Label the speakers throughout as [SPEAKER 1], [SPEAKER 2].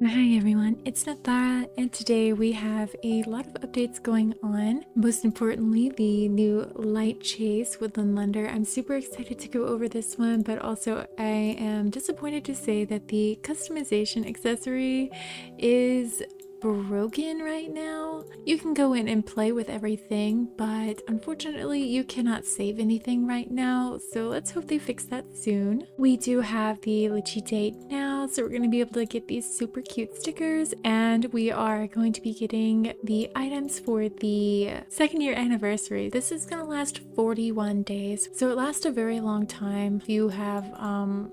[SPEAKER 1] Hi everyone, it's Nathara, and today we have a lot of updates going on. Most importantly, the new Lightchase Woodland Wonder. I'm super excited to go over this one, but also I am disappointed to say that the customization accessory is broken right now. You can go in and play with everything, but unfortunately you cannot save anything right now, so let's hope they fix that soon. We do have the Litchi date now, so we're going to be able to get these super cute stickers, and we are going to be getting the items for the second year anniversary. This is going to last 41 days, so it lasts a very long time. If you have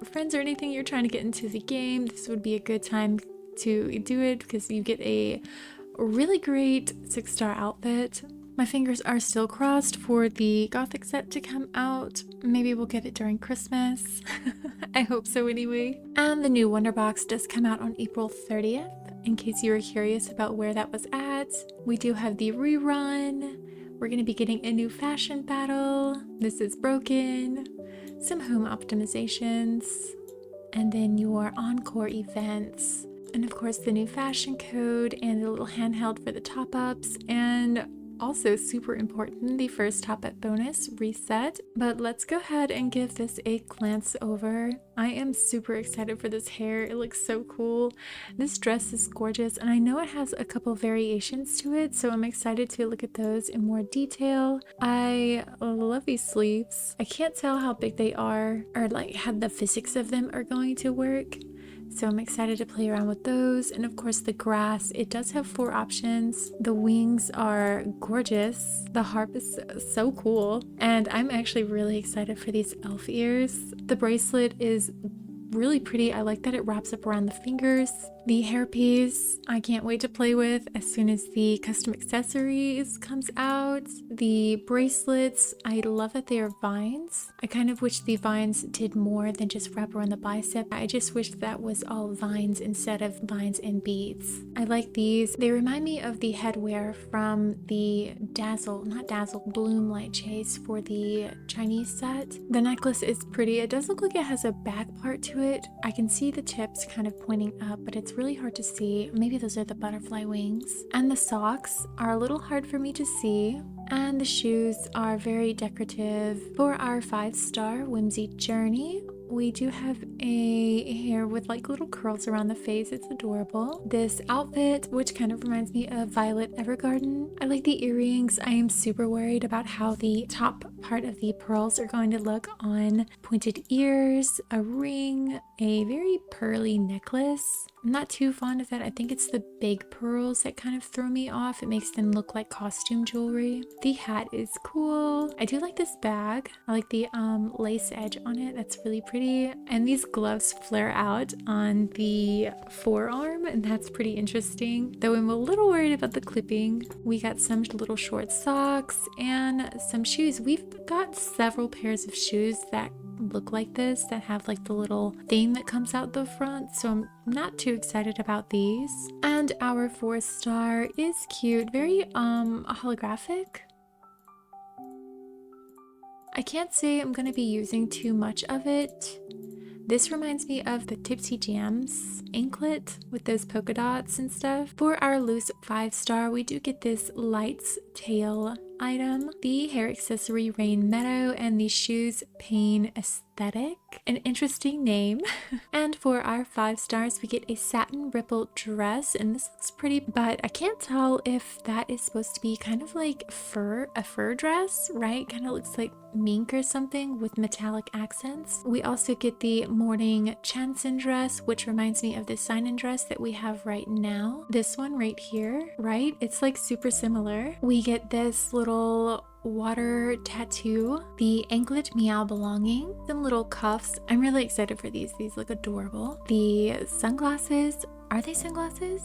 [SPEAKER 1] friends or anything you're trying to get into the game, this would be a good time to do it because you get a really great 6-star outfit. My fingers are still crossed for the Gothic set to come out. Maybe we'll get it during Christmas. I hope so anyway. And the new Wonder Box does come out on April 30th, in case you were curious about where that was at. We do have the rerun. We're going to be getting a new fashion battle. This is broken. Some home optimizations. And then your encore events. And of course the new fashion code and the little handheld for the top-ups, and also super important, the first top-up bonus reset. But let's go ahead and give this a glance over. I am super excited for this hair. It looks so cool. This dress is gorgeous, and I know it has a couple variations to it, so I'm excited to look at those in more detail. I love these sleeves. I can't tell how big they are or like how the physics of them are going to work. So I'm excited to play around with those. And of course the grass, it does have 4 options. The wings are gorgeous. The harp is so cool. And I'm actually really excited for these elf ears. The bracelet is really pretty. I like that it wraps up around the fingers. The hairpiece, I can't wait to play with as soon as the custom accessories comes out. The bracelets, I love that they are vines. I kind of wish the vines did more than just wrap around the bicep. I just wish that was all vines instead of vines and beads. I like these. They remind me of the headwear from the Bloom Lightchase for the Chinese set. The necklace is pretty. It does look like it has a back part to it. I can see the tips kind of pointing up, but it's really hard to see. Maybe those are the butterfly wings. And the socks are a little hard for me to see. And the shoes are very decorative. For our 5-star Whimsy Journey, we do have a hair with like little curls around the face. It's adorable. This outfit, which kind of reminds me of Violet Evergarden. I like the earrings. I am super worried about how the top part of the pearls are going to look on pointed ears, a ring, a very pearly necklace. I'm not too fond of that. I think it's the big pearls that kind of throw me off. It makes them look like costume jewelry. The hat is cool. I do like this bag. I like the lace edge on it. That's really pretty. And these gloves flare out on the forearm, and that's pretty interesting. Though I'm a little worried about the clipping. We got some little short socks and some shoes. We've got several pairs of shoes that look like this, that have like the little thing that comes out the front, so I'm not too excited about these. And our 4-star is cute, very holographic. I can't say I'm going to be using too much of it. This reminds me of the Tipsy Jams anklet with those polka dots and stuff. For our loose 5-star, we do get this Light's Tail item, the hair accessory Rain Meadow, and the shoes Pain Aesthetic. An interesting name. And for our 5 stars, we get a satin ripple dress, and this looks pretty, but I can't tell if that is supposed to be kind of like a fur dress, right? Kind of looks like mink or something with metallic accents. We also get the morning chanson dress, which reminds me of the sign-in dress that we have right now. This one right here, right? It's like super similar. We get this little water tattoo, the anklet meow belonging, some little cuffs. I'm really excited for these. These look adorable. The sunglasses, are they sunglasses?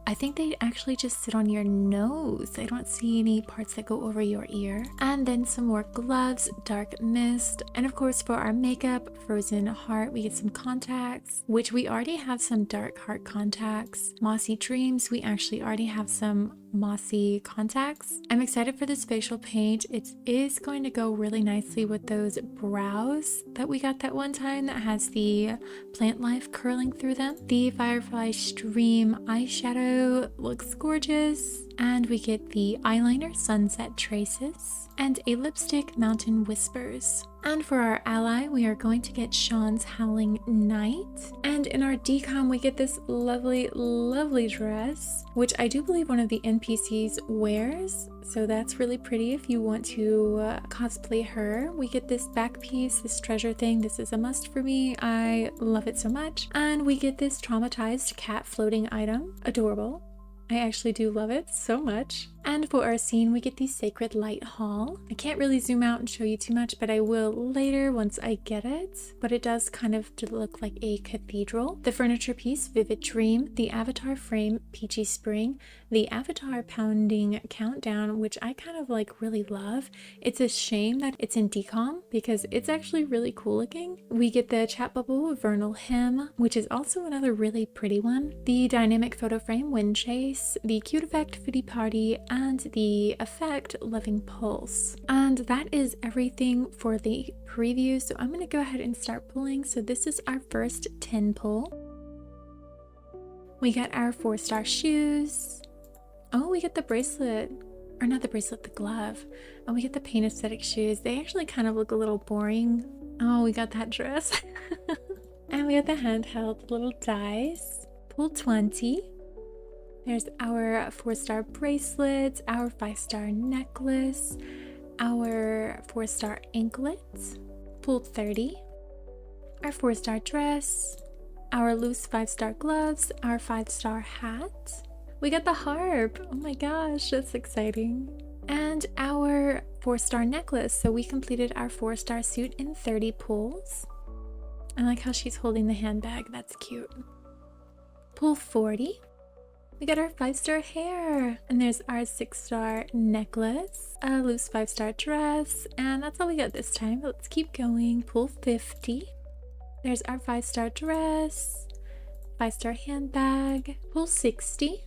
[SPEAKER 1] I think they actually just sit on your nose. I don't see any parts that go over your ear. And then some more gloves, dark mist. And of course for our makeup, frozen heart, we get some contacts, which we already have some dark heart contacts. Mossy dreams, we actually already have some mossy contacts. I'm excited for this facial paint. It is going to go really nicely with those brows that we got that one time that has the plant life curling through them. The Firefly Stream eyeshadow looks gorgeous. And we get the eyeliner Sunset Traces and a lipstick Mountain Whispers. And for our ally, we are going to get Shawn's Howling Night. And in our decom, we get this lovely, lovely dress, which I do believe one of the NPCs wears. So that's really pretty if you want to cosplay her. We get this back piece, this treasure thing. This is a must for me. I love it so much. And we get this traumatized cat floating item. Adorable. I actually do love it so much. And for our scene, we get the Sacred Light Hall. I can't really zoom out and show you too much, but I will later once I get it. But it does kind of look like a cathedral. The furniture piece, Vivid Dream. The avatar frame, Peachy Spring. The avatar pounding countdown, which I kind of like really love. It's a shame that it's in decom because it's actually really cool looking. We get the chat bubble, Vernal Hymn, which is also another really pretty one. The dynamic photo frame, Wind Chase. The cute effect, Foodie Party, and the effect Loving Pulse. And that is everything for the preview. So I'm going to go ahead and start pulling. So this is our first 10 pull. We get our 4-star shoes. Oh, we get the bracelet, or not the bracelet, the glove. And we get the paint aesthetic shoes. They actually kind of look a little boring. Oh, we got that dress. And we got the handheld little dice. Pull 20. There's our 4-star bracelet, our 5-star necklace, our 4-star anklet, pull 30, our 4-star dress, our loose 5-star gloves, our 5-star hat. We got the harp. Oh my gosh, that's exciting. And our 4-star necklace. So we completed our 4-star suit in 30 pulls. I like how she's holding the handbag. That's cute. Pull 40. We got our 5-star hair, and there's our 6-star necklace, a loose 5-star dress, and that's all we got this time. Let's keep going. Pull 50. There's our 5-star dress, 5-star handbag. Pull 60.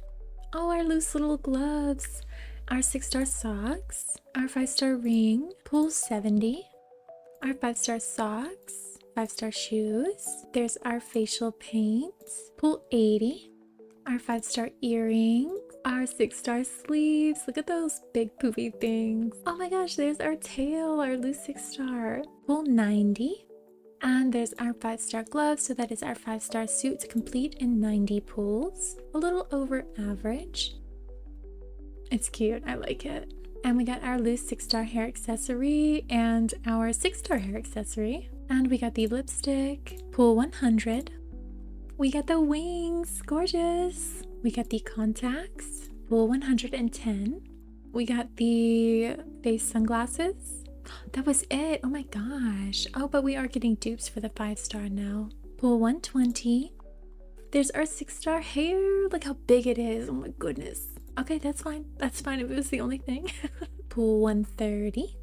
[SPEAKER 1] Oh, our loose little gloves, our 6-star socks, our 5-star ring. Pull 70. Our 5-star socks, 5-star shoes. There's our facial paint. Pull 80. Our 5-star earrings, our 6-star sleeves. Look at those big poofy things. Oh my gosh, there's our tail, our loose 6-star. Pull 90. And there's our 5-star gloves, so that is our 5-star suit complete in 90 pulls. A little over average. It's cute, I like it. And we got our loose 6-star hair accessory and our 6-star hair accessory. And we got the lipstick. Pull 100. We got the wings, gorgeous. We got the contacts, pull 110. We got the face sunglasses. That was it. Oh my gosh. Oh, but we are getting dupes for the 5-star now. Pull 120. There's our 6-star hair. Look how big it is. Oh my goodness. Okay, that's fine. That's fine if it was the only thing. Pull 130.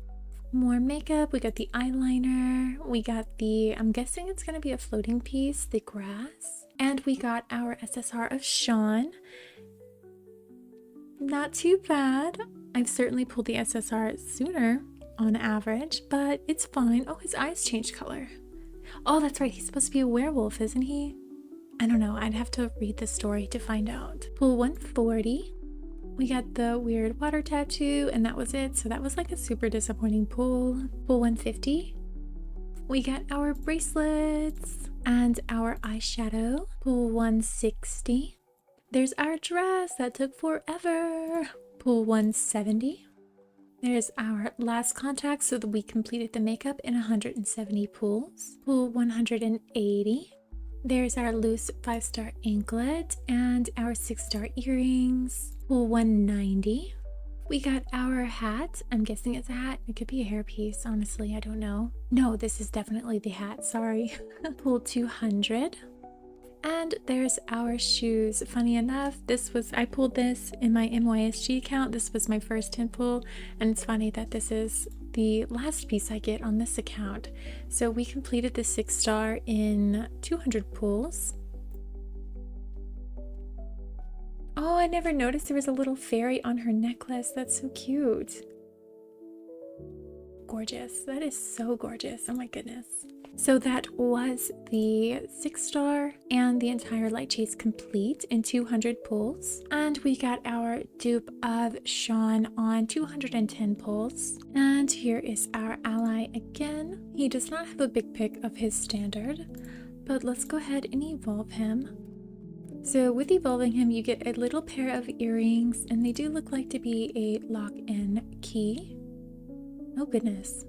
[SPEAKER 1] More makeup. We got the eyeliner. We got the, I'm guessing it's going to be a floating piece, the grass. And we got our SSR of Shawn. Not too bad. I've certainly pulled the SSR sooner on average, but it's fine. Oh, his eyes changed color. Oh, that's right. He's supposed to be a werewolf, isn't he? I don't know. I'd have to read the story to find out. Pull 140. We got the weird water tattoo, and that was it. So that was like a super disappointing pull. Pull 150. We got our bracelets and our eyeshadow. Pull 160. There's our dress that took forever. Pull 170. There's our last contact, so that we completed the makeup in 170 pulls. Pull 180. There's our loose 5-star anklet and our 6-star earrings. Pull 190. We got our hat. I'm guessing it's a hat. It could be a hairpiece, honestly, I don't know. No, this is definitely the hat, sorry. Pull 200. And there's our shoes. Funny enough, I pulled this in my MYSG account. This was my first 10 pull, and it's funny that this is the last piece I get on this account. So we completed the 6-star in 200 pulls. Oh, I never noticed there was a little fairy on her necklace. That's so cute. Gorgeous. That is so gorgeous. Oh my goodness. So that was the 6-star and the entire Lightchase complete in 200 pulls. And we got our Dupe of Shawn on 210 pulls. And here is our ally again. He does not have a big pick of his standard, but let's go ahead and evolve him. So with evolving him, you get a little pair of earrings, and they do look like to be a lock-in key. Oh goodness.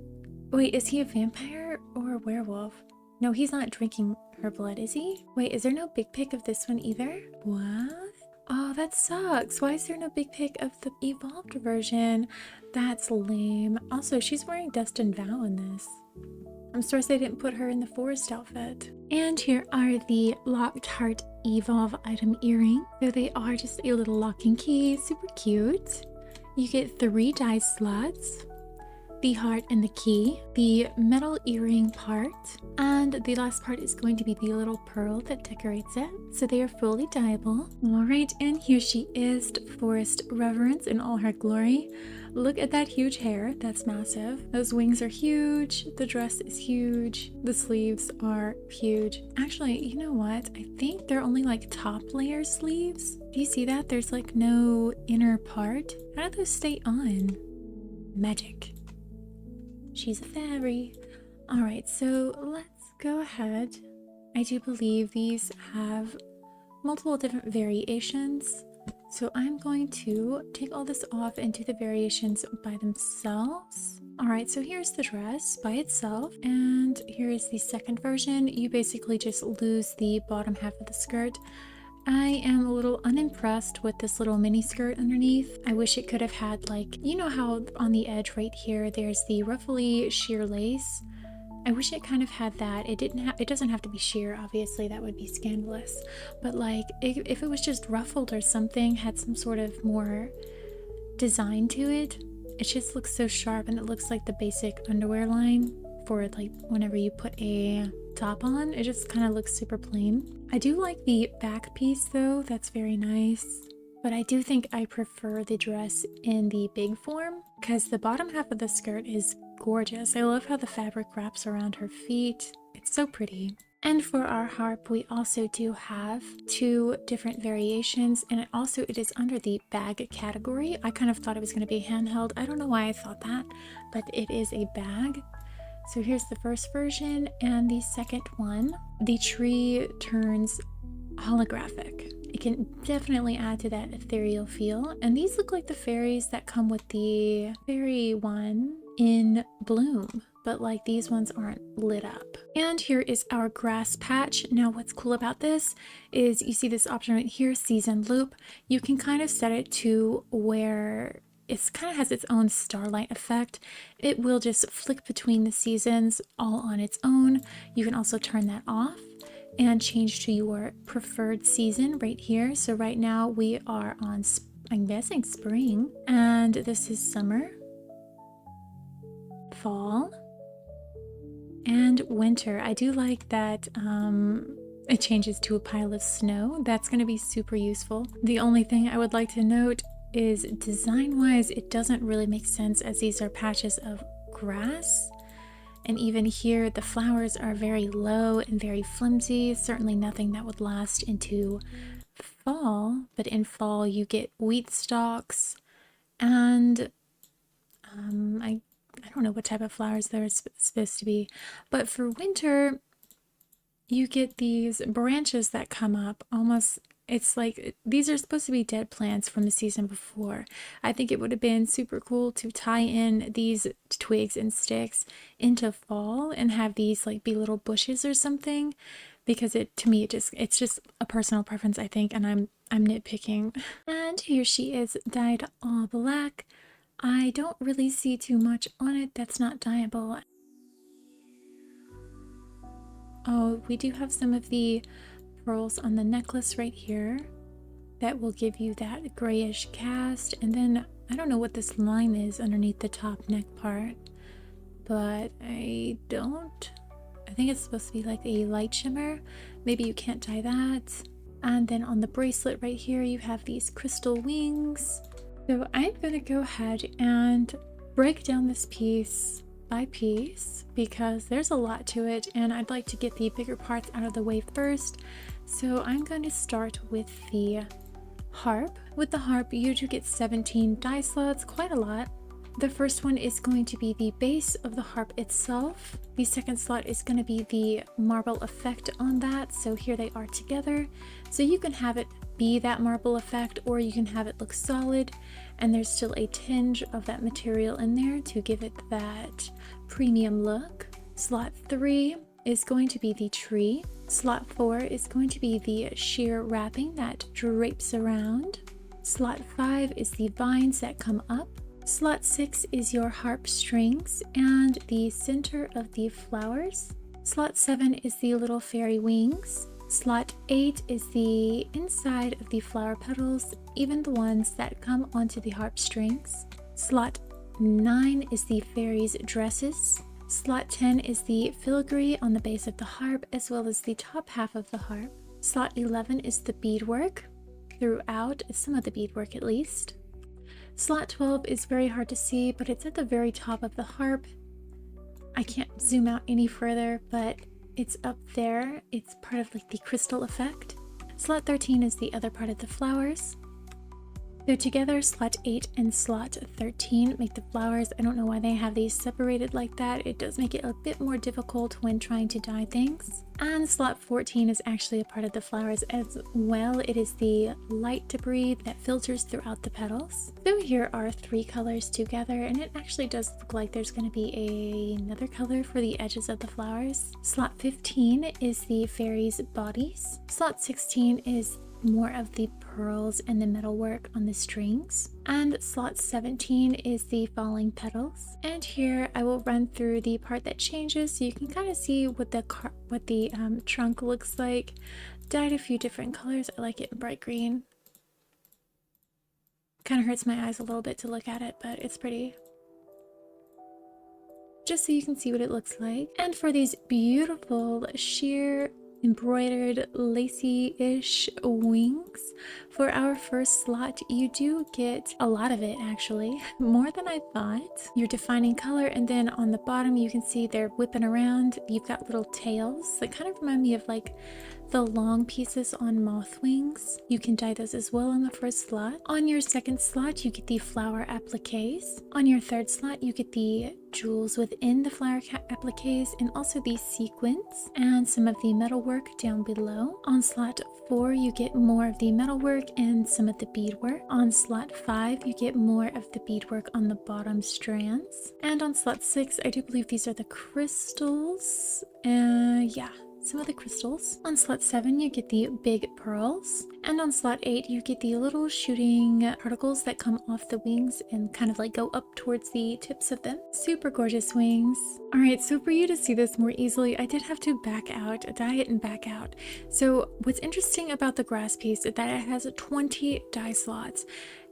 [SPEAKER 1] Wait, is he a vampire or a werewolf? No, he's not drinking her blood, is he? Wait, is there no big pic of this one either? What? Oh, that sucks. Why is there no big pic of the evolved version? That's lame. Also, she's wearing Dust and Vow in this. I'm surprised they didn't put her in the forest outfit. And here are the Locked Heart Evolve item earrings. So they are just a little locking key, super cute. You get 3 dice slots, the heart and the key, the metal earring part, and the last part is going to be the little pearl that decorates it. So they are fully dyeable. Alright, and here she is, Forest Reverence in all her glory. Look at that huge hair, that's massive. Those wings are huge, the dress is huge, the sleeves are huge. Actually, you know what? I think they're only like top layer sleeves. Do you see that? There's like no inner part. How do those stay on? Magic. She's a fairy. Alright, so let's go ahead. I do believe these have multiple different variations. So I'm going to take all this off and do the variations by themselves. Alright, so here's the dress by itself. And here is the second version. You basically just lose the bottom half of the skirt. I am a little unimpressed with this little mini skirt underneath. I wish it could have had, like, you know how on the edge right here there's the ruffly sheer lace. I wish it kind of had that. It doesn't have to be sheer, obviously, that would be scandalous. But like if it was just ruffled or something, had some sort of more design to it, it just looks so sharp, and it looks like the basic underwear line for like whenever you put a top on. It just kind of looks super plain. I do like the back piece though, that's very nice, but I do think I prefer the dress in the big form because the bottom half of the skirt is gorgeous. I love how the fabric wraps around her feet. It's so pretty. And for our harp, we also do have 2 different variations, and it is under the bag category. I kind of thought it was going to be handheld. I don't know why I thought that, but it is a bag. So here's the first version and the second one. The tree turns holographic. It can definitely add to that ethereal feel. And these look like the fairies that come with the fairy one in Bloom, but like these ones aren't lit up. And here is our grass patch. Now what's cool about this is you see this option right here, season loop. You can kind of set it to where it kind of has its own starlight effect. It will just flick between the seasons all on its own. You can also turn that off and change to your preferred season right here. So right now we are on, I'm guessing, spring, and this is summer, fall, and winter. I do like that it changes to a pile of snow. That's going to be super useful. The only thing I would like to note is design-wise, it doesn't really make sense as these are patches of grass. And even here, the flowers are very low and very flimsy. Certainly nothing that would last into fall. But in fall, you get wheat stalks, and I don't know what type of flowers they're supposed to be. But for winter, you get these branches that come up almost. It's like these are supposed to be dead plants from the season before. I think it would have been super cool to tie in these twigs and sticks into fall and have these like be little bushes or something, because to me it's just a personal preference, I think, and I'm nitpicking. And here she is, dyed all black. I don't really see too much on it that's not dyeable. Oh, we do have some of the pearls on the necklace right here that will give you that grayish cast, and then I don't know what this line is underneath the top neck part, but I think it's supposed to be like a light shimmer. Maybe you can't dye that. And then on the bracelet right here, you have these crystal wings. So I'm gonna go ahead and break down this piece by piece because there's a lot to it and I'd like to get the bigger parts out of the way first. So I'm going to start with the harp. With the harp, you do get 17 die slots, quite a lot. The first one is going to be the base of the harp itself. The second slot is going to be the marble effect on that. So here they are together. So you can have it be that marble effect or you can have it look solid and there's still a tinge of that material in there to give it that premium look. Slot 3 is going to be the tree. Slot 4 is going to be the sheer wrapping that drapes around. Slot 5 is the vines that come up. Slot 6 is your harp strings and the center of the flowers. Slot 7 is the little fairy wings. Slot 8 is the inside of the flower petals, even the ones that come onto the harp strings. Slot 9 is the fairies' dresses. Slot 10 is the filigree on the base of the harp as well as the top half of the harp. Slot 11 is the beadwork throughout, some of the beadwork at least. Slot 12 is very hard to see, but it's at the very top of the harp. I can't zoom out any further, but it's up there. It's part of like the crystal effect. Slot 13 is the other part of the flowers. So together, slot 8 and slot 13 make the flowers. I don't know why they have these separated like that. It does make it a bit more difficult when trying to dye things. And slot 14 is actually a part of the flowers as well. It is the light debris that filters throughout the petals. So here are 3 colors together, and it actually does look like there's going to be another color for the edges of the flowers. Slot 15 is the fairies' bodies. Slot 16 is more of the pearls and the metalwork on the strings, and slot 17 is the falling petals. And here I will run through the part that changes so you can kind of see what the trunk looks like. Dyed a few different colors. I like it in bright green. Kind of hurts my eyes a little bit to look at it, but it's pretty. Just so you can see what it looks like. And for these beautiful sheer embroidered lacy-ish wings for our first slot, you do get a lot of it, actually more than I thought. Your defining color, and then on the bottom you can see they're whipping around. You've got little tails that kind of remind me of like the long pieces on moth wings. You can dye those as well on the first slot. On your second slot you get the flower appliques. On your third slot you get the jewels within the flower appliques and also the sequins and some of the metalwork down below. On slot 4 you get more of the metalwork and some of the beadwork. On slot 5 you get more of the beadwork on the bottom strands. And on slot 6 I do believe these are the crystals. Yeah, some of the crystals. On slot 7 you get the big pearls, and on slot 8 you get the little shooting particles that come off the wings and kind of like go up towards the tips of them. Super gorgeous wings. Alright, so for you to see this more easily, I did have to back out, dye it and back out. So what's interesting about the grass piece is that it has 20 dye slots.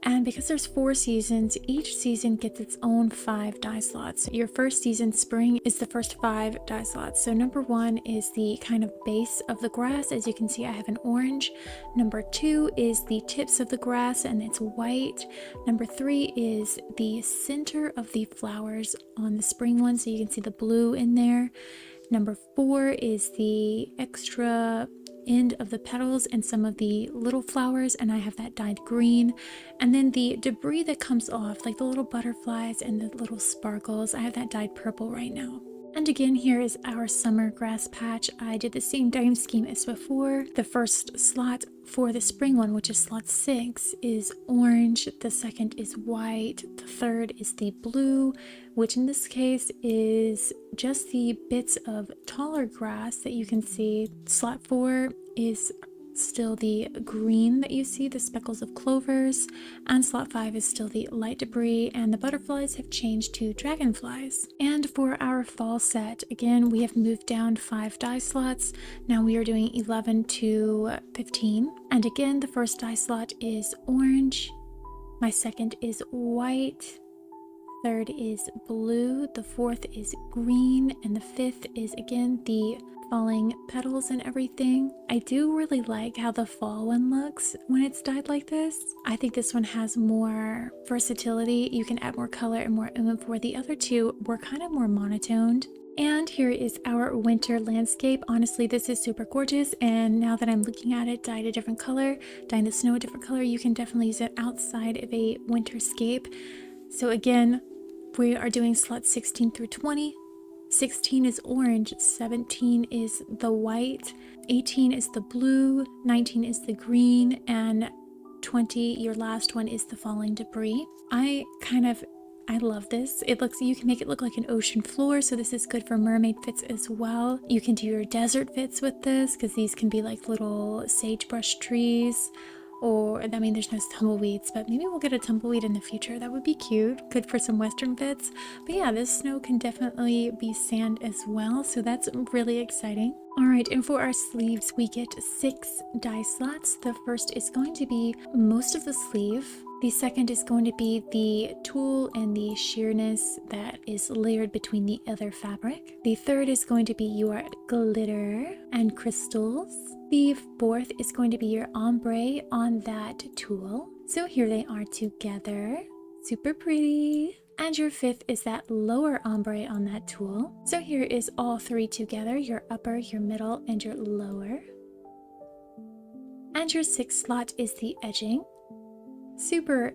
[SPEAKER 1] And because there's 4 seasons, each season gets its own 5 dye slots. Your first season, spring, is the first 5 dye slots. So number 1 is the kind of base of the grass. As you can see, I have an orange. Number 2 is the tips of the grass and it's white. Number 3 is the center of the flowers on the spring one. So you can see the blue in there. Number 4 is the extra end of the petals and some of the little flowers, and I have that dyed green. And then the debris that comes off, like the little butterflies and the little sparkles, I have that dyed purple right now. And again, here is our summer grass patch. I did the same dyeing scheme as before. The first slot for the spring one, which is slot 6, is orange. The second is white. The third is the blue, which in this case is just the bits of taller grass that you can see. Slot 4 is still the green that you see, the speckles of clovers, and slot 5 is still the light debris, and the butterflies have changed to dragonflies. And for our fall set, again, we have moved down 5 dye slots. Now we are doing 11 to 15, and again, the first dye slot is orange, my second is white, third is blue, the fourth is green, and the fifth is again the falling petals and everything. I do really like how the fall one looks when it's dyed like this. I think this one has more versatility. You can add more color and more oomph, where the other two were kind of more monotoned. And here is our winter landscape. Honestly, this is super gorgeous, and now that I'm looking at it dyed a different color, dyeing the snow a different color, you can definitely use it outside of a winterscape. So again, we are doing slots 16 through 20. 16 is orange, 17 is the white, 18 is the blue, 19 is the green, and 20, your last one, is the falling debris. I love this. You can make it look like an ocean floor, so this is good for mermaid fits as well. You can do your desert fits with this, because these can be like little sagebrush trees. Or, I mean, there's no tumbleweeds, but maybe we'll get a tumbleweed in the future. That would be cute. Good for some western fits. But yeah, this snow can definitely be sand as well, so that's really exciting. All right, and for our sleeves, we get 6 dye slots. The first is going to be most of the sleeve. The second is going to be the tulle and the sheerness that is layered between the other fabric. The third is going to be your glitter and crystals. The fourth is going to be your ombre on that tulle. So here they are together. Super pretty. And your fifth is that lower ombre on that tulle. So here is all 3 together, your upper, your middle, and your lower. And your 6th slot is the edging. Super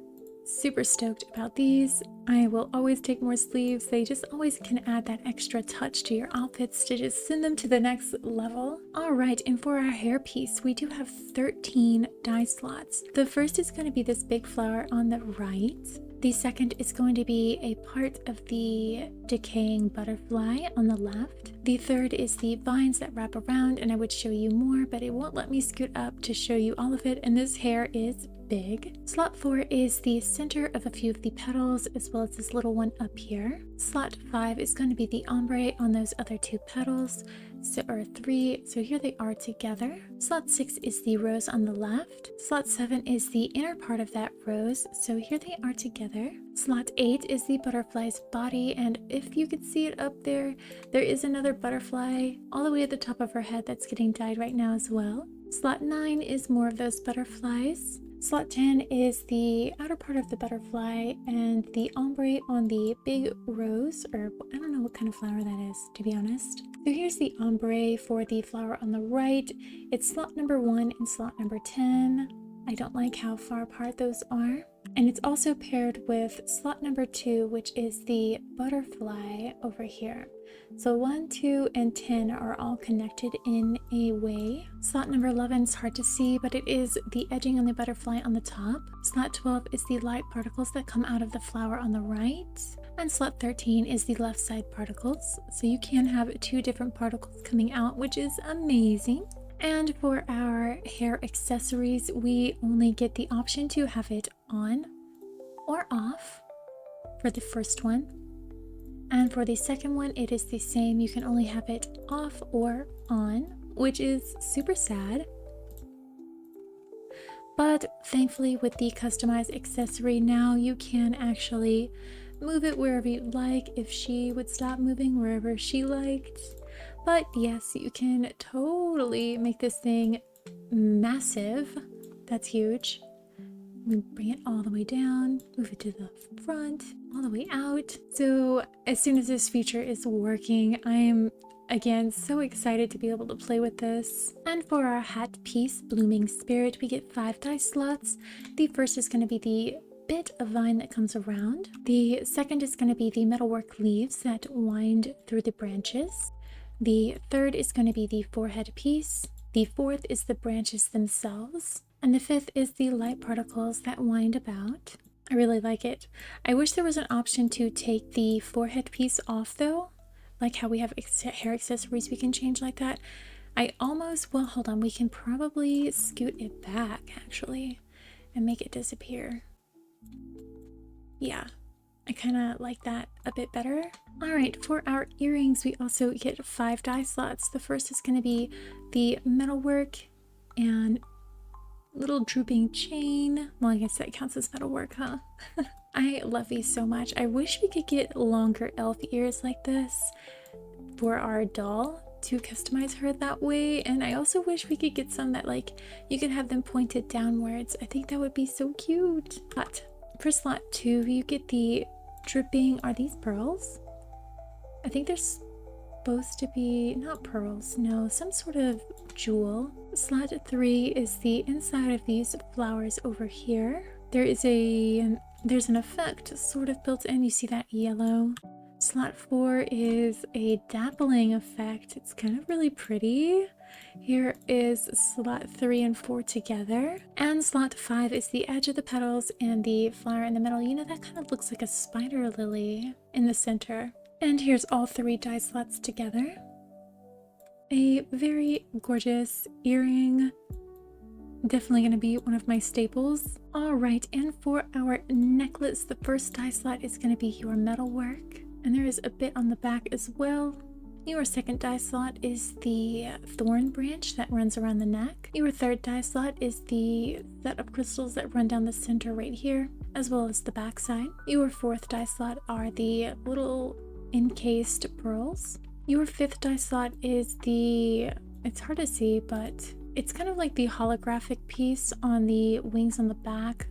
[SPEAKER 1] stoked about these. I will always take more sleeves. They just always can add that extra touch to your outfits to just send them to the next level. All right, and for our hair piece, we do have 13 dye slots. The first is going to be this big flower on the right. The second is going to be a part of the decaying butterfly on the left. The third is the vines that wrap around, and I would show you more, but it won't let me scoot up to show you all of it, and this hair is big. Slot 4 is the center of a few of the petals, as well as this little one up here. Slot 5 is going to be the ombre on those other 2 petals, or 3, so here they are together. Slot 6 is the rose on the left. Slot 7 is the inner part of that rose, so here they are together. Slot 8 is the butterfly's body, and if you could see it up there, there is another butterfly all the way at the top of her head that's getting dyed right now as well. Slot 9 is more of those butterflies. Slot 10 is the outer part of the butterfly and the ombre on the big rose, or I don't know what kind of flower that is, to be honest. So here's the ombre for the flower on the right. It's slot number 1 and slot number 10. I don't like how far apart those are. And it's also paired with slot number 2, which is the butterfly over here. So 1, 2, and 10 are all connected in a way. Slot number 11 is hard to see, but it is the edging on the butterfly on the top. Slot 12 is the light particles that come out of the flower on the right. And slot 13 is the left side particles. So you can have 2 different particles coming out, which is amazing. And for our hair accessories, we only get the option to have it on or off for the first one. And for the second one, it is the same. You can only have it off or on, which is super sad. But thankfully, with the customized accessory, now you can actually move it wherever you like, if she would stop moving wherever she liked. But yes, you can totally make this thing massive. That's huge. Bring it all the way down, move it to the front, all the way out. So as soon as this feature is working, I'm again so excited to be able to play with this. And for our hat piece, Blooming Spirit, we get 5 dye slots. The first is going to be the bit of vine that comes around. The second is going to be the metalwork leaves that wind through the branches. The third is going to be the forehead piece. The fourth is the branches themselves. And the fifth is the light particles that wind about. I really like it. I wish there was an option to take the forehead piece off though. Like how we have hair accessories we can change like that. Well, hold on. We can probably scoot it back actually and make it disappear. Yeah. I kind of like that a bit better. All right, for our earrings, we also get 5 dye slots. The first is going to be the metalwork and little drooping chain. Well, I guess that counts as metalwork, huh? I love these so much. I wish we could get longer elf ears like this for our doll. to customize her that way, and I also wish we could get some that like you could have them pointed downwards. I think that would be so cute. But for slot 2 you get the dripping, are these pearls? I think they're supposed to be not pearls, no, some sort of jewel. Slot 3 is the inside of these flowers over here. There's an effect sort of built in, you see that yellow. Slot 4 is a dappling effect. It's kind of really pretty. Here is slot 3 and 4 together. And slot 5 is the edge of the petals and the flower in the middle. You know, that kind of looks like a spider lily in the center. And here's all 3 die slots together. A very gorgeous earring. Definitely going to be one of my staples. Alright, and for our necklace, the first die slot is going to be your metalwork. And there is a bit on the back as well. Your second die slot is the thorn branch that runs around the neck. Your third die slot is the set of crystals that run down the center right here, as well as the back side. Your fourth die slot are the little encased pearls. Your fifth die slot is it's hard to see, but it's kind of like the holographic piece on the wings on the back,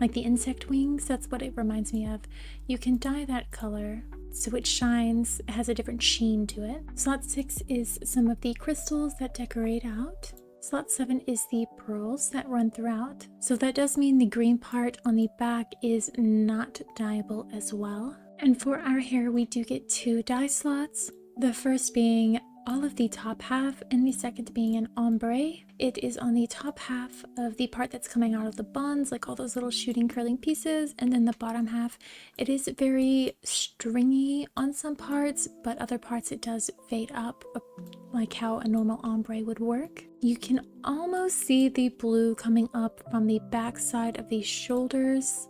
[SPEAKER 1] like the insect wings. That's what it reminds me of. You can dye that color so it shines, it has a different sheen to it. Slot 6 is some of the crystals that decorate out. Slot 7 is the pearls that run throughout. So that does mean the green part on the back is not dyeable as well. And for our hair, we do get 2 dye slots. The first being all of the top half, and the second being an ombre. It is on the top half of the part that's coming out of the buns, like all those little shooting curling pieces, and then the bottom half, it is very stringy on some parts, but other parts it does fade up, like how a normal ombre would work. You can almost see the blue coming up from the back side of the shoulders,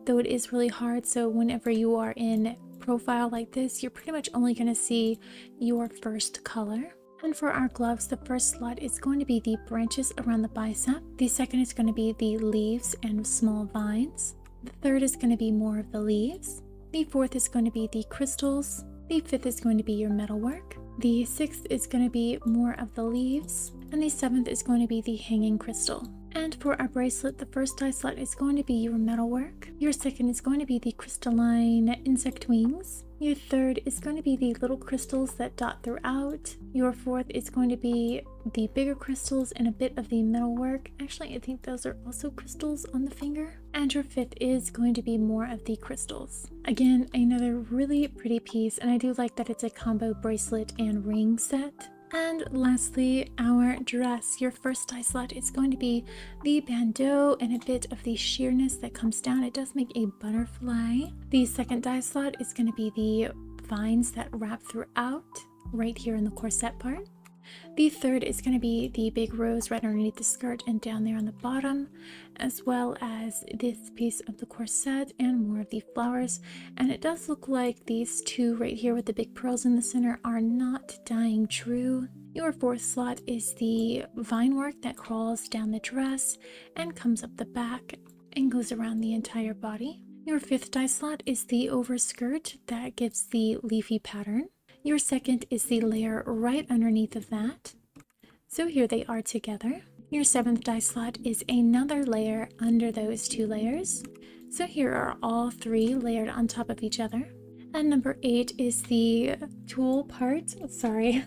[SPEAKER 1] though it is really hard, so whenever you are in profile like this, you're pretty much only going to see your first color. And for our gloves, the first slot is going to be the branches around the bicep. The second is going to be the leaves and small vines. The third is going to be more of the leaves. The fourth is going to be the crystals. The fifth is going to be your metalwork. The sixth is going to be more of the leaves. And the seventh is going to be the hanging crystal. And for our bracelet, the first die slot is going to be your metalwork. Your second is going to be the crystalline insect wings. Your third is going to be the little crystals that dot throughout. Your fourth is going to be the bigger crystals and a bit of the metalwork. Actually, I think those are also crystals on the finger. And your fifth is going to be more of the crystals. Again, another really pretty piece, and I do like that it's a combo bracelet and ring set. And lastly, our dress. Your first die slot is going to be the bandeau and a bit of the sheerness that comes down. It does make a butterfly. The second die slot is going to be the vines that wrap throughout right here in the corset part. The third is going to be the big rose right underneath the skirt and down there on the bottom, as well as this piece of the corset and more of the flowers. And it does look like these two right here with the big pearls in the center are not dyeing true. Your fourth slot is the vine work that crawls down the dress and comes up the back and goes around the entire body. Your fifth die slot is the overskirt that gives the leafy pattern. Your second is the layer right underneath of that. So here they are together. Your seventh die slot is another layer under those two layers. So here are all three layered on top of each other. And number 8 is the tulle part, sorry.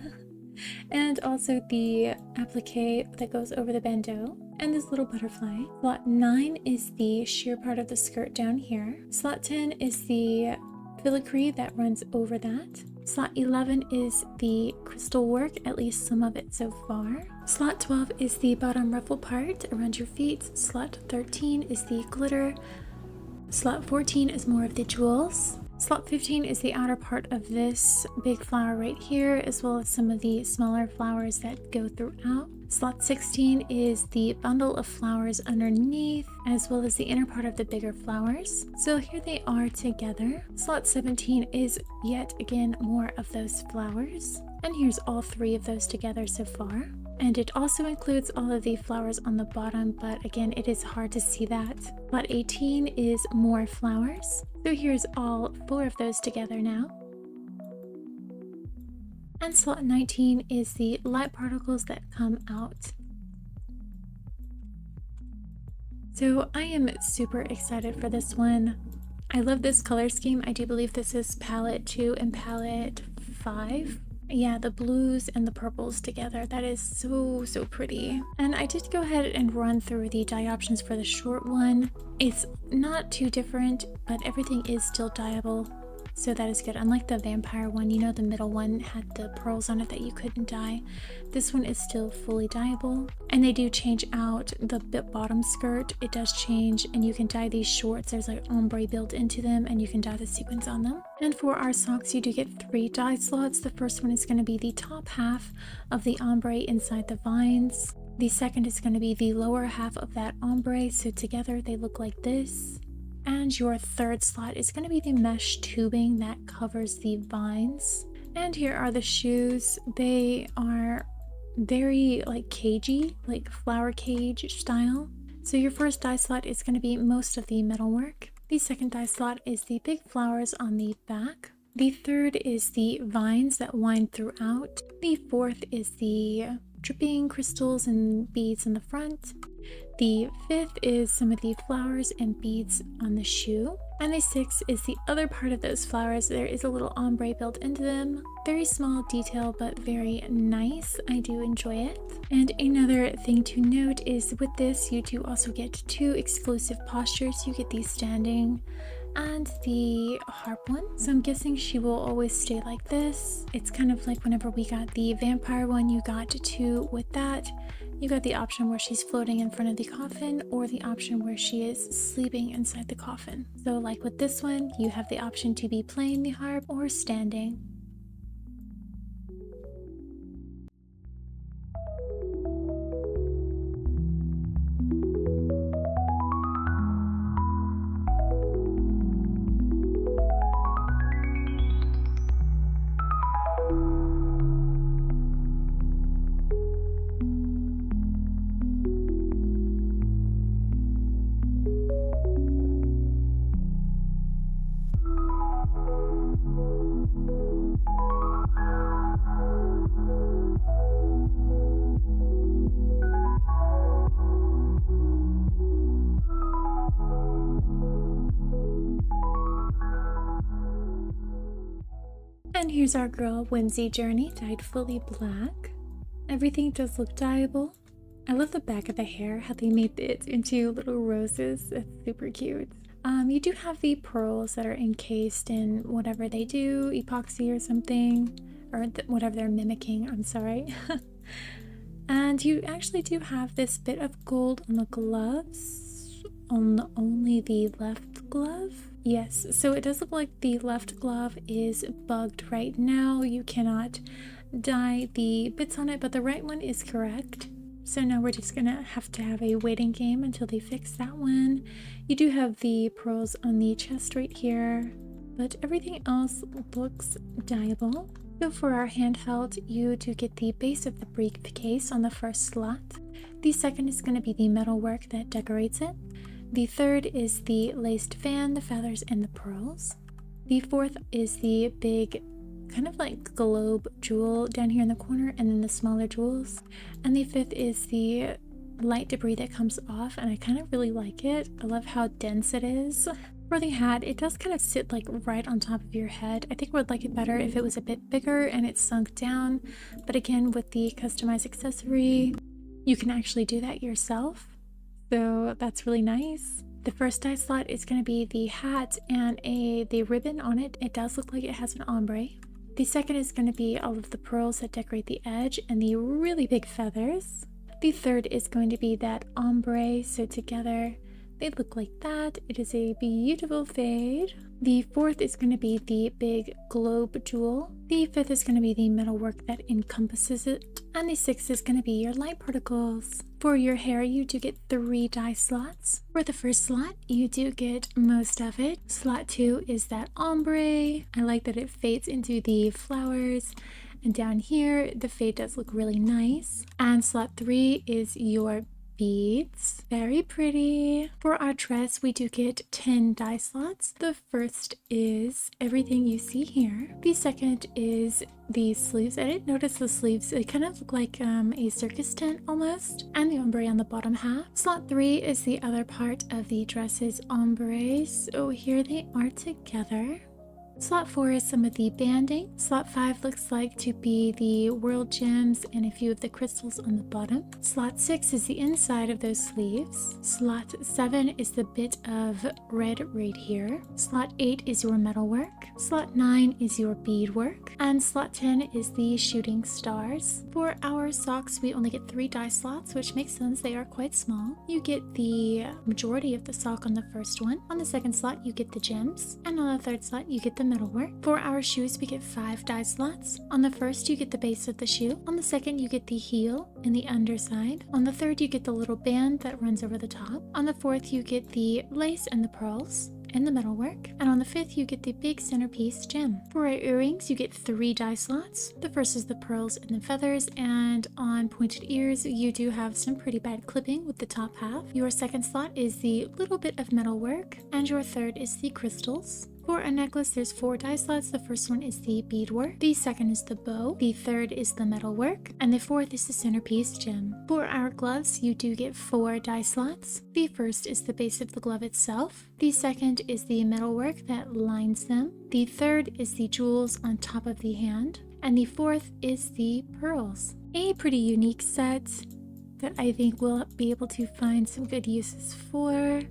[SPEAKER 1] And also the applique that goes over the bandeau. And this little butterfly. Slot 9 is the sheer part of the skirt down here. Slot 10 is the filigree that runs over that. Slot 11 is the crystal work, at least some of it so far. Slot 12 is the bottom ruffle part around your feet. Slot 13 is the glitter. Slot 14 is more of the jewels. Slot 15 is the outer part of this big flower right here, as well as some of the smaller flowers that go throughout. Slot 16 is the bundle of flowers underneath, as well as the inner part of the bigger flowers. So here they are together. Slot 17 is yet again more of those flowers. And here's all three of those together so far. And it also includes all of the flowers on the bottom, but again, it is hard to see that. Slot 18 is more flowers. So here's all 4 of those together now. And slot 19 is the light particles that come out. So I am super excited for this one. I love this color scheme. I do believe this is palette 2 and palette 5. Yeah, the blues and the purples together. That is so pretty. And I did go ahead and run through the dye options for the short one. It's not too different, but everything is still dyeable. So that is good. Unlike the vampire one, you know, the middle one had the pearls on it that you couldn't dye. This one is still fully dyeable. And they do change out the bottom skirt. It does change, and you can dye these shorts. There's like ombre built into them, and you can dye the sequins on them. And for our socks, you do get 3 dye slots. The first one is going to be the top half of the ombre inside the vines. The second is going to be the lower half of that ombre. So together they look like this. And your third slot is going to be the mesh tubing that covers the vines. And here are the shoes. They are very like cagey, like flower cage style. So your first dye slot is going to be most of the metalwork. The second dye slot is the big flowers on the back. The third is the vines that wind throughout. The fourth is the dripping crystals and beads in the front. The fifth is some of the flowers and beads on the shoe. And the sixth is the other part of those flowers. There is a little ombre built into them. Very small detail, but very nice. I do enjoy it. And another thing to note is with this, you do also get 2 exclusive postures. You get the standing and the harp one. So I'm guessing she will always stay like this. It's kind of like whenever we got the vampire one, you got 2 with that. You got the option where she's floating in front of the coffin, or the option where she is sleeping inside the coffin. So like with this one, you have the option to be playing the harp or standing. And here's our girl Whimsy Journey, dyed fully black. Everything does look dyeable. I love the back of the hair, how they made it into little roses. That's super cute. You do have the pearls that are encased in whatever they do, epoxy or something, or whatever they're mimicking, I'm sorry. And you actually do have this bit of gold on the gloves, on only the left glove. Yes, so it does look like the left glove is bugged right now. You cannot dye the bits on it, but the right one is correct. So now we're just gonna have to have a waiting game until they fix that one. You do have the pearls on the chest right here, but everything else looks dyeable. So for our handheld, you do get the base of the briefcase on the first slot. The second is going to be the metalwork that decorates it. The third is the laced fan, the feathers, and the pearls. The fourth is the big kind of like globe jewel down here in the corner, and then the smaller jewels. And the fifth is the light debris that comes off, and I kind of really like it. I love how dense it is. For the hat, it does kind of sit like right on top of your head. I think I would like it better if it was a bit bigger and it sunk down, but again, with the customized accessory, you can actually do that yourself. So that's really nice. The first dye slot is going to be the hat and the ribbon on it. It does look like it has an ombre. The second is going to be all of the pearls that decorate the edge and the really big feathers. The third is going to be that ombre, so together they look like that. It is a beautiful fade. The fourth is going to be the big globe jewel. The fifth is going to be the metalwork that encompasses it. And the sixth is going to be your light particles. For your hair, you do get 3 dye slots. For the first slot, you do get most of it. Slot 2 is that ombre. I like that it fades into the flowers. And down here, the fade does look really nice. And slot 3 is your beads. Very pretty. For our dress, we do get 10 die slots. The first is everything you see here. The second is the sleeves. I didn't notice the sleeves. They kind of look like a circus tent almost. And the ombre on the bottom half. Slot 3 is the other part of the dress's ombre. So here they are together. Slot 4 is some of the banding. Slot 5 looks like to be the world gems and a few of the crystals on the bottom. Slot 6 is the inside of those sleeves. Slot 7 is the bit of red right here. Slot 8 is your metalwork. Slot 9 is your beadwork. And slot 10 is the shooting stars. For our socks, we only get 3 die slots, which makes sense. They are quite small. You get the majority of the sock on the first one. On the second slot, you get the gems. And on the third slot, you get the metalwork. For our shoes, we get 5 die slots. On the first, you get the base of the shoe. On the second, you get the heel and the underside. On the third, you get the little band that runs over the top. On the fourth, you get the lace and the pearls and the metalwork. And on the fifth, you get the big centerpiece gem. For our earrings, you get 3 die slots. The first is the pearls and the feathers, and on pointed ears, you do have some pretty bad clipping with the top half. Your second slot is the little bit of metalwork, and your third is the crystals. For a necklace, there's 4 die slots. The first one is the beadwork. The second is the bow. The third is the metalwork. And the fourth is the centerpiece gem. For our gloves, you do get 4 die slots. The first is the base of the glove itself. The second is the metalwork that lines them. The third is the jewels on top of the hand. And the fourth is the pearls. A pretty unique set that I think we'll be able to find some good uses for.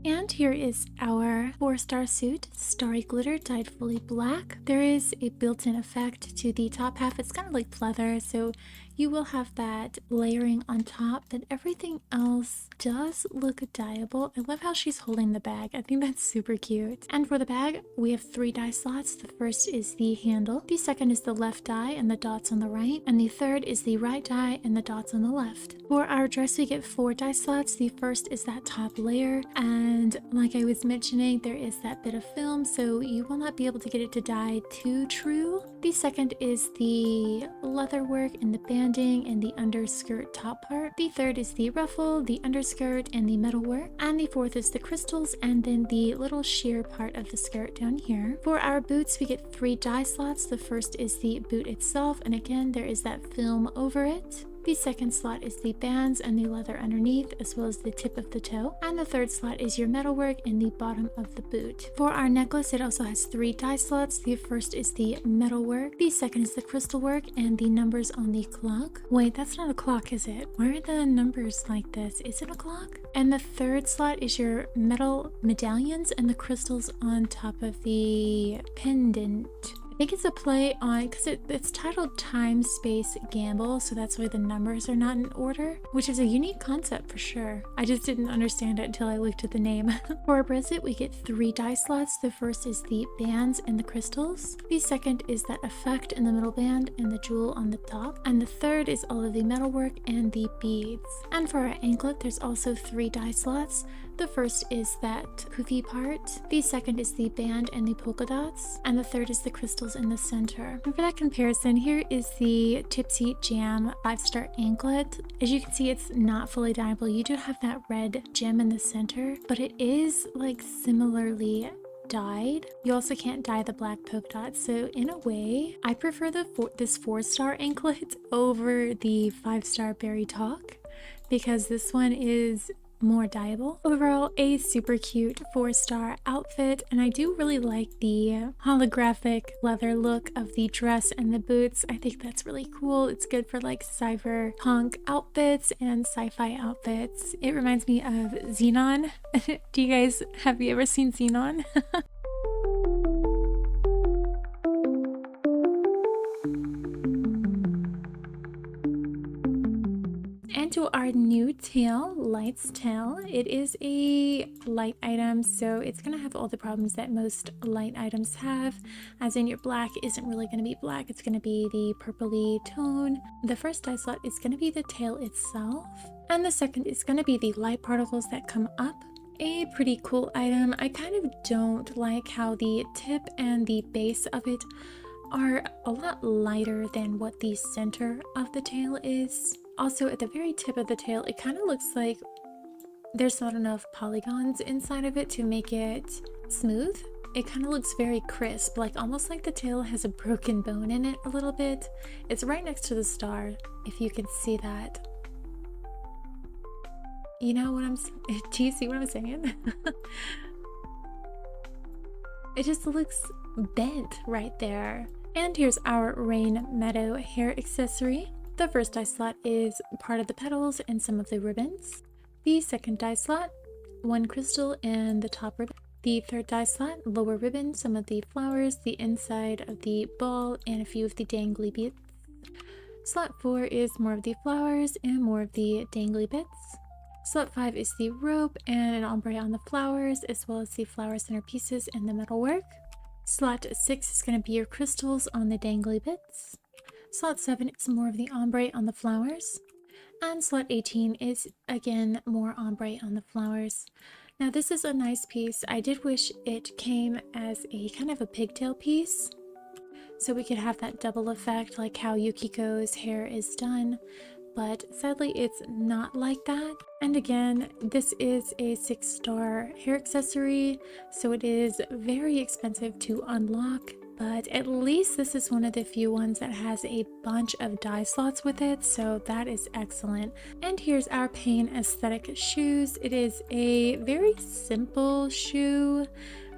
[SPEAKER 1] And here is our 4-star suit, Starry Glitter, dyed fully black. There is a built-in effect to the top half. It's kind of like pleather, so you will have that layering on top, but everything else does look dyeable. I love how she's holding the bag. I think that's super cute. And for the bag, we have 3 die slots. The first is the handle. The second is the left die and the dots on the right. And the third is the right die and the dots on the left. For our dress, we get 4 die slots. The first is that top layer. And like I was mentioning, there is that bit of film, so you will not be able to get it to dye too true. The second is the leather work and the banding and the underskirt top part. The third is the ruffle, the underskirt, and the metalwork. And the fourth is the crystals and then the little sheer part of the skirt down here. For our boots, we get 3 die slots. The first is the boot itself, and again, there is that film over it. The second slot is the bands and the leather underneath, as well as the tip of the toe. And the third slot is your metalwork in the bottom of the boot. For our necklace, it also has 3 die slots. The first is the metalwork. The second is the crystal work and the numbers on the clock. Wait, that's not a clock, is it? Why are the numbers like this? Is it a clock? And the third slot is your metal medallions and the crystals on top of the pendant. I think it's a play on, because it's titled Time Space Gamble, so that's why the numbers are not in order, which is a unique concept for sure. I just didn't understand it until I looked at the name. For our bracelet, we get 3 die slots. The first is the bands and the crystals. The second is that effect in the middle band and the jewel on the top. And the third is all of the metalwork and the beads. And for our anklet, there's also 3 die slots. The first is that poofy part. The second is the band and the polka dots. And the third is the crystals in the center. And for that comparison, here is the Tipsy Jam 5-star anklet. As you can see, it's not fully dyeable. You do have that red gem in the center, but it is like similarly dyed. You also can't dye the black polka dots, so in a way, I prefer this 4-star anklet over the 5-star berry talk because this one is more dyeable. Overall, a super cute 4-star outfit, and I do really like the holographic leather look of the dress and the boots. I think that's really cool. It's good for like cyberpunk outfits and sci-fi outfits. It reminds me of Xenon. Have you ever seen Xenon? To our new tail, Light's tail. It is a light item, so it's going to have all the problems that most light items have, as in your black isn't really going to be black, it's going to be the purpley tone. The first die slot is going to be the tail itself, and the second is going to be the light particles that come up. a pretty cool item. I kind of don't like how the tip and the base of it are a lot lighter than what the center of the tail is. Also, at the very tip of the tail, it kind of looks like there's not enough polygons inside of it to make it smooth. It kind of looks very crisp, like almost like the tail has a broken bone in it a little bit. It's right next to the star, if you can see that. You know what do you see what I'm saying? It just looks bent right there. And here's our Rain Meadow hair accessory. The first die slot is part of the petals and some of the ribbons. The second die slot, one crystal and the top ribbon. The third die slot, lower ribbon, some of the flowers, the inside of the ball, and a few of the dangly bits. Slot 4 is more of the flowers and more of the dangly bits. Slot 5 is the rope and an ombre on the flowers, as well as the flower centerpieces and the metalwork. Slot 6 is going to be your crystals on the dangly bits. Slot 7 is more of the ombre on the flowers. And slot 18 is again more ombre on the flowers. Now this is a nice piece. I did wish it came as a kind of a pigtail piece, so we could have that double effect like how Yukiko's hair is done, but sadly it's not like that. And again, this is a 6-star hair accessory, so it is very expensive to unlock, but at least this is one of the few ones that has a bunch of die slots with it, so that is excellent. And here's our Pain aesthetic shoes. It is a very simple shoe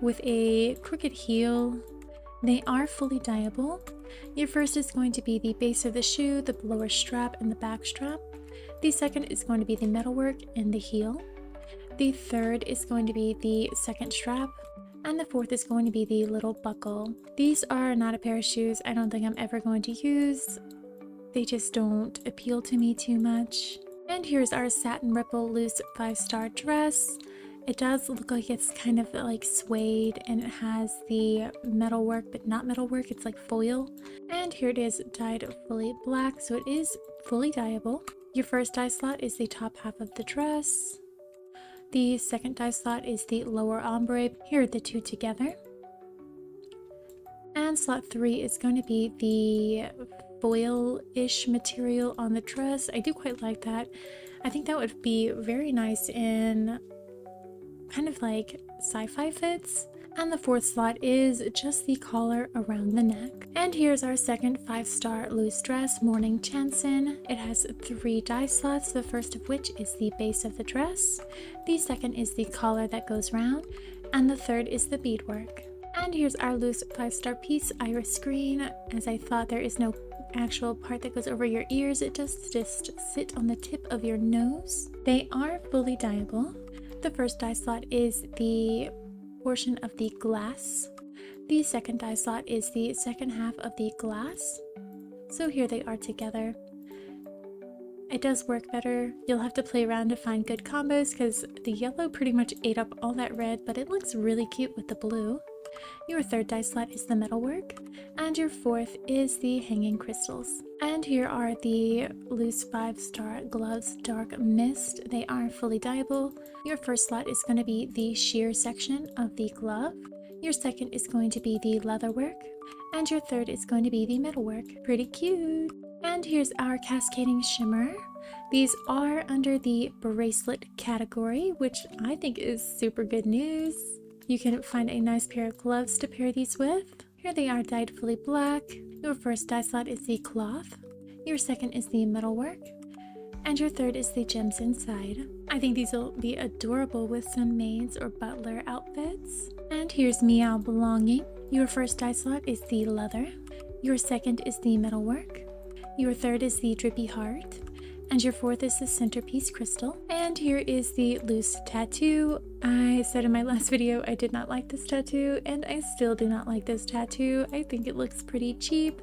[SPEAKER 1] with a crooked heel. They are fully dyeable. Your first is going to be the base of the shoe, the lower strap, and the back strap. The second is going to be the metalwork and the heel. The third is going to be the second strap. And the fourth is going to be the little buckle. These are not a pair of shoes I don't think I'm ever going to use. They just don't appeal to me too much. And here's our satin ripple loose 5-star dress. It does look like it's kind of like suede, and it has the metalwork, but not metalwork, it's like foil. And here it is dyed fully black, so it is fully dyeable. Your first dye slot is the top half of the dress. The second dye slot is the lower ombre. Here are the two together. And slot 3 is going to be the foil-ish material on the dress. I do quite like that. I think that would be very nice in kind of like sci-fi fits. And the fourth slot is just the collar around the neck. And here's our second 5-star loose dress, Morning Chanson. It has 3 dye slots, the first of which is the base of the dress. The second is the collar that goes round, and the third is the beadwork. And here's our loose 5-star piece, Iris Green. As I thought, there is no actual part that goes over your ears, it just sit on the tip of your nose. They are fully dyeable. The first dye slot is the portion of the glass. The second dye slot is the second half of the glass. So here they are together. It does work better. You'll have to play around to find good combos because the yellow pretty much ate up all that red, but it looks really cute with the blue. Your third dye slot is the metalwork, and your fourth is the hanging crystals. And here are the loose 5-star gloves, Dark Mist. They are fully dyeable. Your first slot is going to be the sheer section of the glove. Your second is going to be the leatherwork, and your third is going to be the metalwork. Pretty cute. And here's our cascading shimmer. These are under the bracelet category, which I think is super good news. You can find a nice pair of gloves to pair these with. Here they are dyed fully black. Your first dye slot is the cloth. Your second is the metalwork. And your third is the gems inside. I think these will be adorable with some maids or butler outfits. And here's Meow belonging. Your first dye slot is the leather. Your second is the metalwork. Your third is the drippy heart. And your fourth is the centerpiece crystal. And here is the loose tattoo. I said in my last video I did not like this tattoo, and I still do not like this tattoo. I think it looks pretty cheap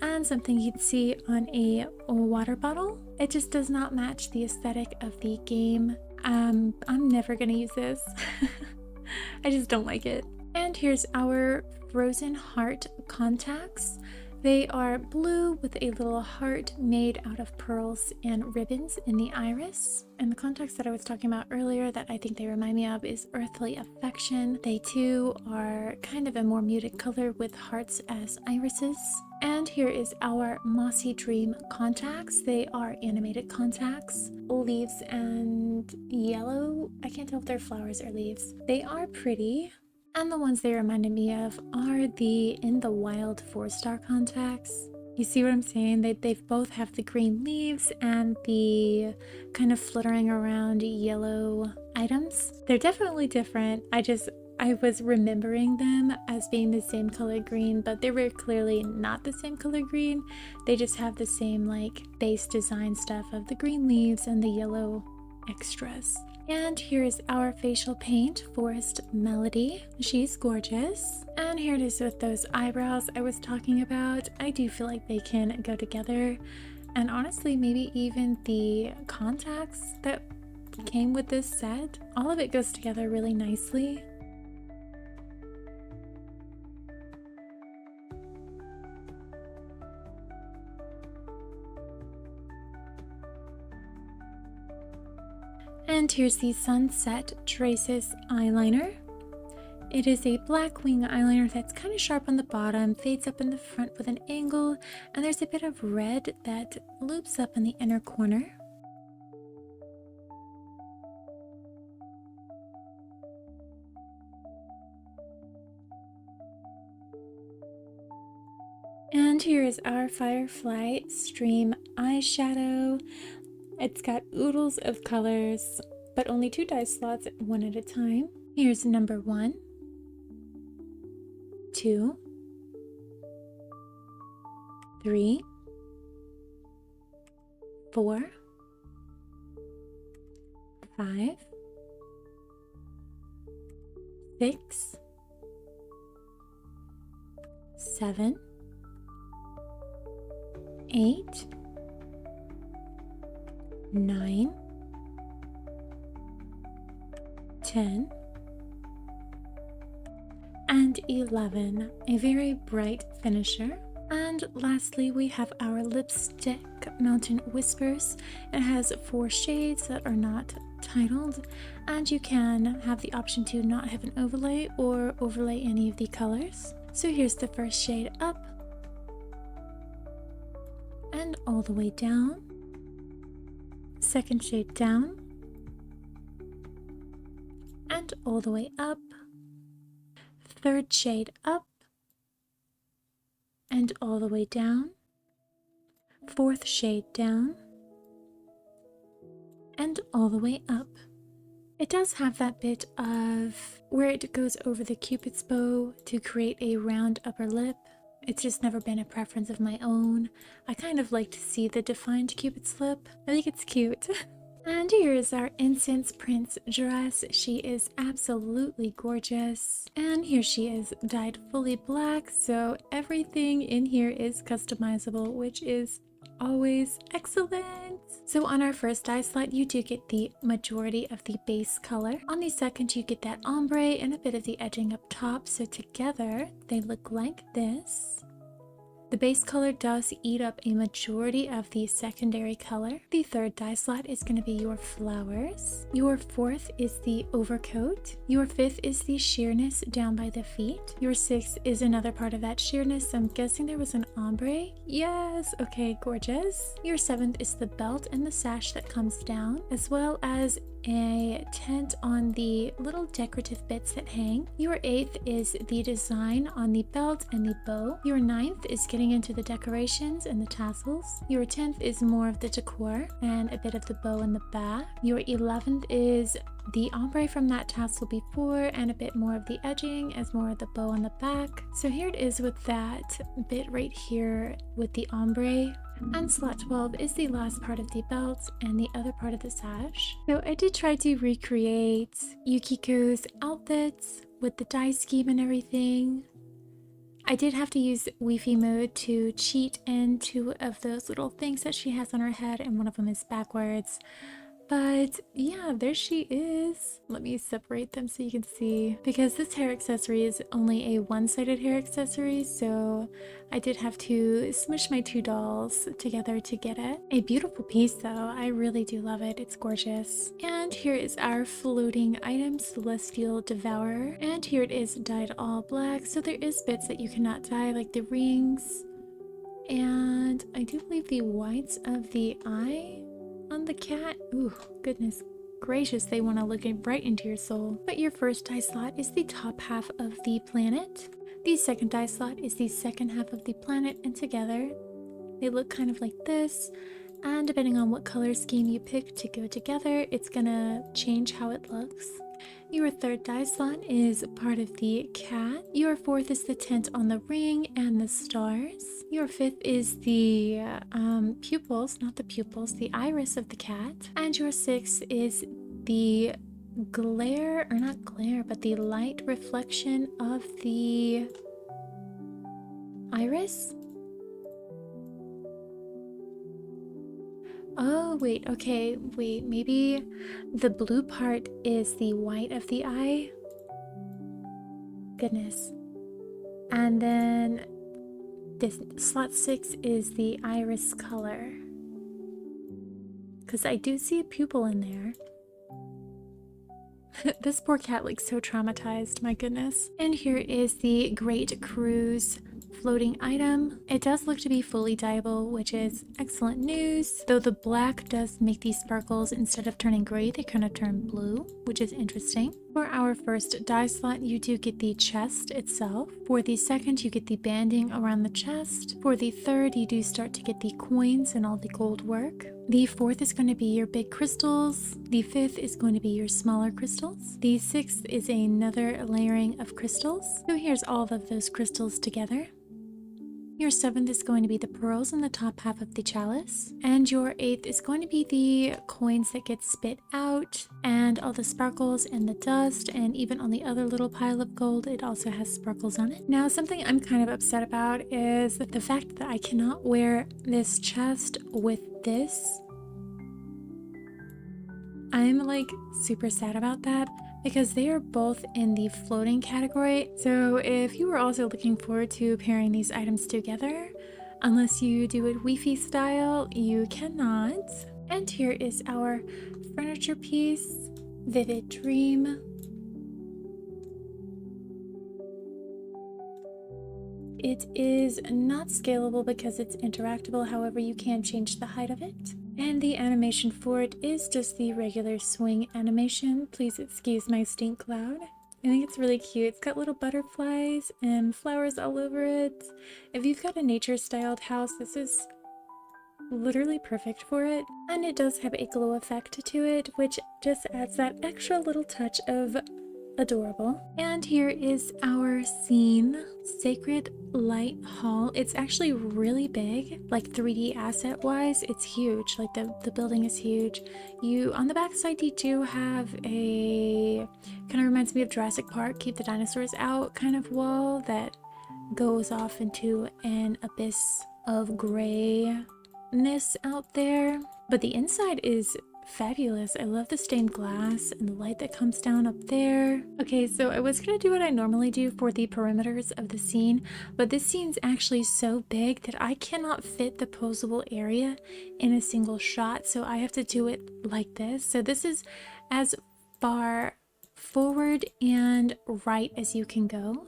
[SPEAKER 1] and something you'd see on a water bottle. It just does not match the aesthetic of the game. I'm never gonna use this. I just don't like it. And here's our frozen heart contacts. They are blue with a little heart made out of pearls and ribbons in the iris. And the contacts that I was talking about earlier that I think they remind me of is Earthly Affection. They too are kind of a more muted color with hearts as irises. And here is our Mossy Dream contacts. They are animated contacts, leaves and yellow. I can't tell if they're flowers or leaves. They are pretty. And the ones they reminded me of are the In the Wild 4-star contacts. You see what I'm saying? They both have the green leaves and the kind of fluttering around yellow items. They're definitely different. I was remembering them as being the same color green, but they're very clearly not the same color green. They just have the same like base design stuff of the green leaves and the yellow extras. And here's our facial paint, Forest Melody. She's gorgeous. And here it is with those eyebrows I was talking about. I do feel like they can go together. And honestly, maybe even the contacts that came with this set, all of it goes together really nicely. And here's the Sunset Traces eyeliner. It is a black wing eyeliner that's kind of sharp on the bottom, fades up in the front with an angle, and there's a bit of red that loops up in the inner corner. And here is our Firefly Stream eyeshadow. It's got oodles of colors, but only 2 dye slots, one at a time. Here's number 1, 2, 3, 4, 5, 6, 7, 8, 9, 10, and 11, a very bright finisher. And lastly, we have our lipstick, Mountain Whispers. It has 4 shades that are not titled, and you can have the option to not have an overlay or overlay any of the colors. So here's the first shade up and all the way down. Second shade down and all the way up. Third shade up and all the way down. Fourth shade down and all the way up. It does have that bit of where it goes over the cupid's bow to create a round upper lip. It's just never been a preference of my own. I kind of like to see the defined cupid's lip. I think it's cute. And here is our Incense Prince dress. She is absolutely gorgeous. And here she is dyed fully black, so everything in here is customizable, which is always excellent. So on our first dye slot, you do get the majority of the base color. On the second, you get that ombre and a bit of the edging up top. So together, they look like this. The base color does eat up a majority of the secondary color. The third dye slot is going to be your flowers. Your fourth is the overcoat. Your fifth is the sheerness down by the feet. Your sixth is another part of that sheerness. I'm guessing there was an ombre. Yes, okay, gorgeous. Your seventh is the belt and the sash that comes down, as well as a tent on the little decorative bits that hang. Your eighth is the design on the belt and the bow. Your ninth is getting into the decorations and the tassels. Your 10th is more of the decor and a bit of the bow in the back. Your 11th is the ombre from that tassel before and a bit more of the edging as more of the bow on the back. So here it is with that bit right here with the ombre. And slot 12 is the last part of the belt and the other part of the sash. So I did try to recreate Yukiko's outfits with the dye scheme and everything. I did have to use Wi-Fi mode to cheat in 2 of those little things that she has on her head, and one of them is backwards. But yeah, there she is. Let me separate them so you can see. Because this hair accessory is only a one-sided hair accessory, so I did have to smush my two dolls together to get it. A beautiful piece though. I really do love it. It's gorgeous. And here is our floating item, Celestial Devourer. And here it is dyed all black. So there is bits that you cannot dye, like the rings. And I do believe the whites of the eye on the cat. Ooh, goodness gracious, they want to look right into your soul. But your first dye slot is the top half of the planet. The second dye slot is the second half of the planet, and together they look kind of like this. And depending on what color scheme you pick to go together, it's gonna change how it looks. Your third dye slot is part of the cat. Your fourth is the tint on the ring and the stars. Your fifth is the pupils, not the pupils, the iris of the cat. And your sixth is the glare, or not glare, but the light reflection of the iris. Oh, wait, okay, wait, maybe the blue part is the white of the eye. Goodness. And then this slot 6 is the iris color. Because I do see a pupil in there. This poor cat looks so traumatized, my goodness. And here is the Great Cruise floating item. It does look to be fully dyeable, which is excellent news. Though the black does make these sparkles, instead of turning gray, they kind of turn blue, which is interesting. For our first dye slot, you do get the chest itself. For the second, you get the banding around the chest. For the third, you do start to get the coins and all the gold work. The fourth is going to be your big crystals. The fifth is going to be your smaller crystals. The sixth is another layering of crystals. So here's all of those crystals together. Your seventh is going to be the pearls in the top half of the chalice. And your eighth is going to be the coins that get spit out, and all the sparkles and the dust, and even on the other little pile of gold, it also has sparkles on it. Now, something I'm kind of upset about is the fact that I cannot wear this chest with this. I'm like super sad about that, because they are both in the floating category. So if you were also looking forward to pairing these items together, unless you do it Wi-Fi style, you cannot. And here is our furniture piece, Vivid Dream. It is not scalable because it's interactable, however you can change the height of it. And the animation for it is just the regular swing animation. Please excuse my stink cloud. I think it's really cute. It's got little butterflies and flowers all over it. If you've got a nature styled house, this is literally perfect for it. And it does have a glow effect to it, which just adds that extra little touch of adorable. And here is our scene, Sacred Light Hall. It's actually really big, like 3D asset wise. It's huge, like the building is huge. You on the back side, you do have a kind of reminds me of Jurassic Park, keep the dinosaurs out kind of wall that goes off into an abyss of grayness out there. But the inside is fabulous. I love the stained glass and the light that comes down up there. Okay, so I was gonna do what I normally do for the perimeters of the scene, but this scene's actually so big that I cannot fit the posable area in a single shot, so I have to do it like this. So this is as far forward and right as you can go.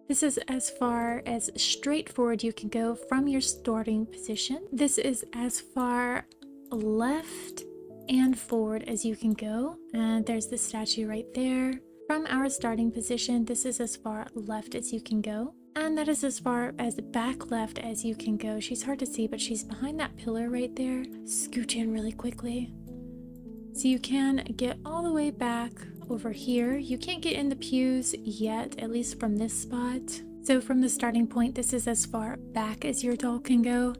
[SPEAKER 1] This is as far as straight forward you can go from your starting position. This is as far left and forward as you can go, and there's the statue right there. From our starting position, this is as far left as you can go, and that is as far as back left as you can go. She's hard to see, but she's behind that pillar right there. Scooch in really quickly. So you can get all the way back over here. You can't get in the pews yet, at least from this spot. So from the starting point, this is as far back as your doll can go.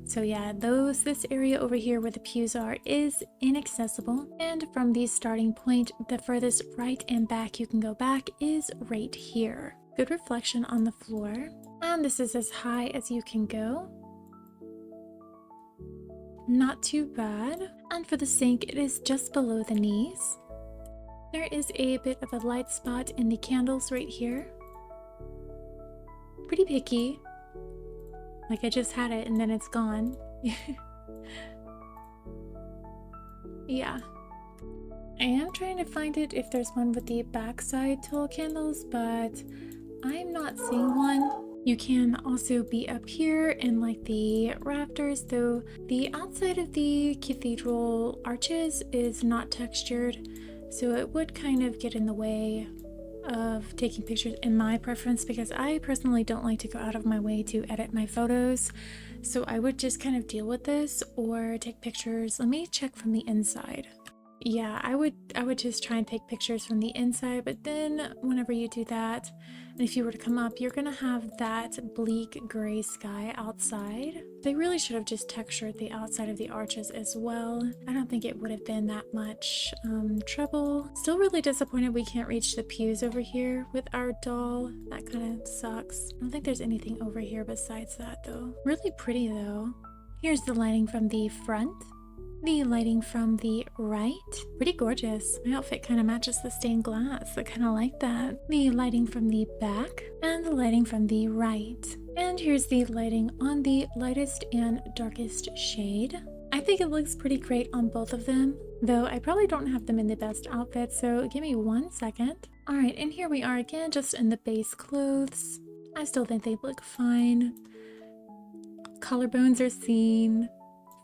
[SPEAKER 1] So yeah, this area over here where the pews are is inaccessible. And from the starting point, the furthest right and back you can go back is right here. Good reflection on the floor. And this is as high as you can go. not too bad. And for the sink, it is just below the knees. There is a bit of a light spot in the candles right here. Pretty picky. Like I just had it and then it's gone. Yeah. I am trying to find it if there's one with the backside tall candles, but I'm not seeing one. You can also be up here in like the rafters, though the outside of the cathedral arches is not textured, so it would kind of get in the way of taking pictures in my preference, because I personally don't like to go out of my way to edit my photos. So I would just kind of deal with this or take pictures. Let me check from the inside. Yeah, I would just try and take pictures from the inside, but then whenever you do that, and if you were to come up, you're gonna have that bleak gray sky outside. They really should have just textured the outside of the arches as well. I don't think it would have been that much trouble. Still really disappointed we can't reach the pews over here with our doll. That kind of sucks. I don't think there's anything over here besides that though. Really pretty though. Here's the lighting from the front. The lighting from the right, pretty gorgeous. My outfit kind of matches the stained glass. I kind of like that. The lighting from the back and the lighting from the right. And here's the lighting on the lightest and darkest shade. I think it looks pretty great on both of them, though I probably don't have them in the best outfit, so give me 1 second. All right, and here we are again, just in the base clothes. I still think they look fine. Collarbones are seen.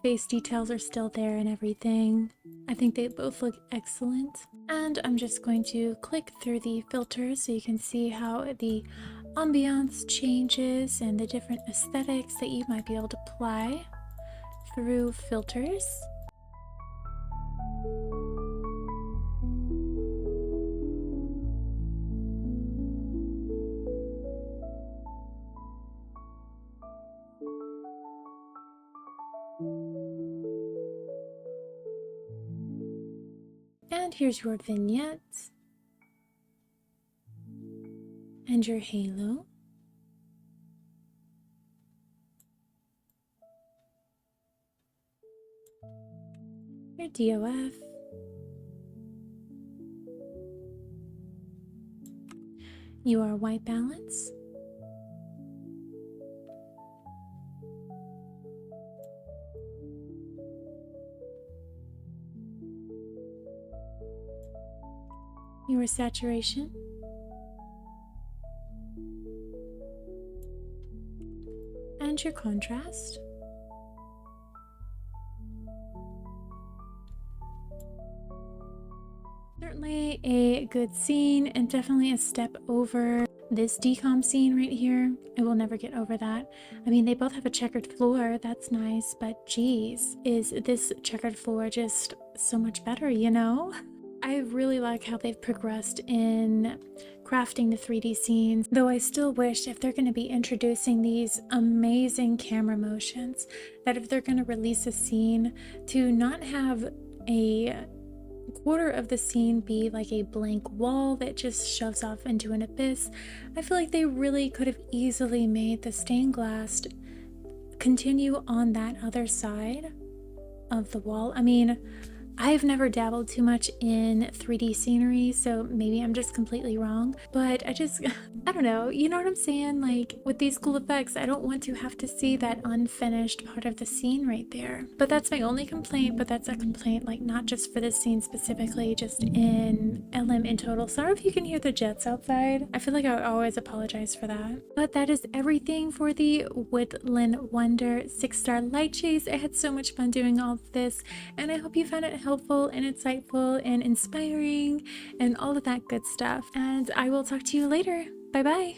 [SPEAKER 1] Face details are still there and everything. I think they both look excellent. And I'm just going to click through the filters so you can see how the ambiance changes and the different aesthetics that you might be able to apply through filters. And here's your vignette and your halo. Your DOF. Your white balance. Your saturation, and your contrast. Certainly a good scene, and definitely a step over this decom scene right here. I will never get over that. I mean, they both have a checkered floor, that's nice, but geez, is this checkered floor just so much better, you know? I really like how they've progressed in crafting the 3D scenes, though I still wish, if they're going to be introducing these amazing camera motions, that if they're going to release a scene, to not have a quarter of the scene be like a blank wall that just shoves off into an abyss. I feel like they really could have easily made the stained glass continue on that other side of the wall. I mean, I've never dabbled too much in 3D scenery, so maybe I'm just completely wrong, but I don't know, you know what I'm saying? Like, with these cool effects, I don't want to have to see that unfinished part of the scene right there. But that's my only complaint, but that's a complaint, like, not just for this scene specifically, just in LM in total. Sorry if you can hear the jets outside. I feel like I would always apologize for that. But that is everything for the Woodland Wonder 6-star Lightchase. I had so much fun doing all of this, and I hope you found it helpful and insightful and inspiring and all of that good stuff. And I will talk to you later. Bye bye.